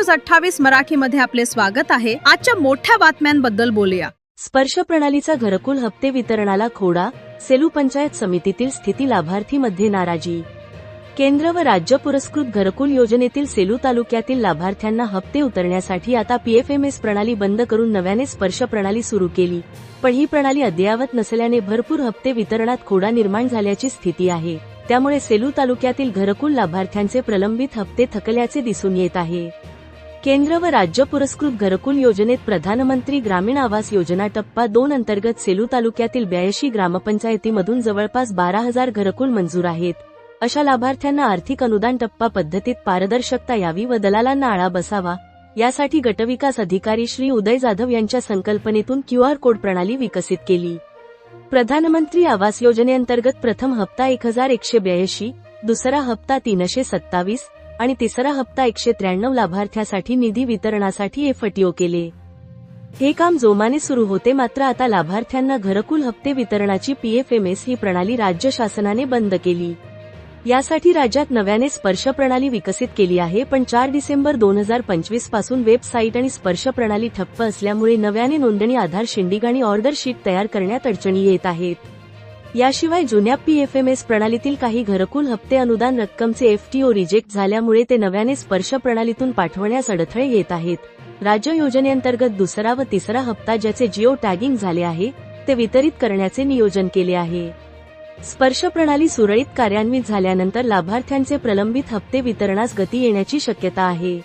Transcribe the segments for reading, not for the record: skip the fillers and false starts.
News 28 मराठीमध्ये आपले स्वागत आहे। आजच्या मोठ्या बातम्यांबद्दल बोलूया। स्पर्श प्रणालीचा घरकुल हप्ते वितरणाला खोडा, सेलू पंचायत समितीतील स्थिती लाभार्थीमध्ये नाराजी। केंद्र व राज्य पुरस्कृत घरकुल योजनेतील सेलू तालुक्यातील लाभार्थ्यांना हप्ते उतरण्यासाठी आता पीएफएमएस प्रणाली बंद करून नव्याने स्पर्श प्रणाली सुरू केली, पण ही प्रणाली अद्ययावत नसल्याने भरपूर हप्ते वितरणात खोडा निर्माण झाल्याची स्थिती आहे। त्यामुळे सेलू तालुक्यातील घरकुल लाभार्थ्यांचे प्रलंबित हप्ते थकल्याचे दिसून येत आहे। केंद्र व राज्य पुरस्कृत घरकुल योजनेत प्रधानमंत्री ग्रामीण आवास योजना टप्पा 2 अंतर्गत सेलू तालुक्यातील 82 ग्रामपंचायतीमधून जवळपास 12,000 घरकुल मंजूर आहेत। अशा लाभार्थ्यांना आर्थिक अनुदान टप्पा पद्धतीत पारदर्शकता यावी व दलालांना आळा बसावा, यासाठी गटविकास अधिकारी श्री उदय जाधव यांच्या संकल्पनेतून QR कोड प्रणाली विकसित केली। प्रधानमंत्री आवास योजनेअंतर्गत प्रथम हप्ता 1182, दुसरा हप्ता 327 आणि तिसरा हप्ता 193 लाभार्थ्यासाठी निधी वितरणासाठी FTO केले। हे काम जोमाने सुरू होते, मात्र आता लाभार्थ्यांना घरकुल हप्ते वितरणाची पीएफएमएस ही प्रणाली राज्य शासनाने बंद केली। यासाठी राज्यात नव्याने स्पर्श प्रणाली विकसित केली आहे, पण 4 डिसेंबर 2025 पासून वेबसाईट आणि स्पर्श प्रणाली ठप्प असल्यामुळे नव्याने नोंदणी, आधार शिंडिंग आणि ऑर्डर शीट तयार करण्यात अडचणी येत आहेत। याशिवाय जुन्या पीएफएमएस प्रणालीतील काही घरकुल हप्ते अनुदान रक्कमचे FTO रिजेक्ट झाल्यामुळे ते नव्याने स्पर्श प्रणालीतून पाठवण्यास अडथळे येत आहेत। राज्य योजनेअंतर्गत दुसरा व तिसरा हप्ता ज्याचे जिओ टॅगिंग झाले आहे ते वितरित करण्याचे नियोजन केले आहे। स्पर्श प्रणाली सुरळीत कार्यान्वित झाल्यानंतर लाभार्थ्यांचे प्रलंबित हप्ते वितरणास गती येण्याची शक्यता आहे।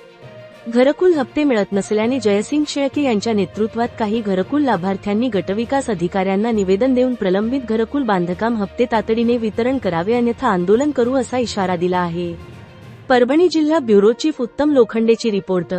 घरकुल हप्ते मिळत नसल्याने जयसिंग शेळके यांच्या नेतृत्वात काही घरकुल लाभार्थ्यांनी गटविकास अधिकाऱ्यांना निवेदन देऊन प्रलंबित घरकुल बांधकाम हप्ते तातडीने वितरण करावे, अन्यथा आंदोलन करू असा इशारा दिला आहे। परभणी जिल्हा ब्युरो चीफ उत्तम लोखंडेची रिपोर्ट।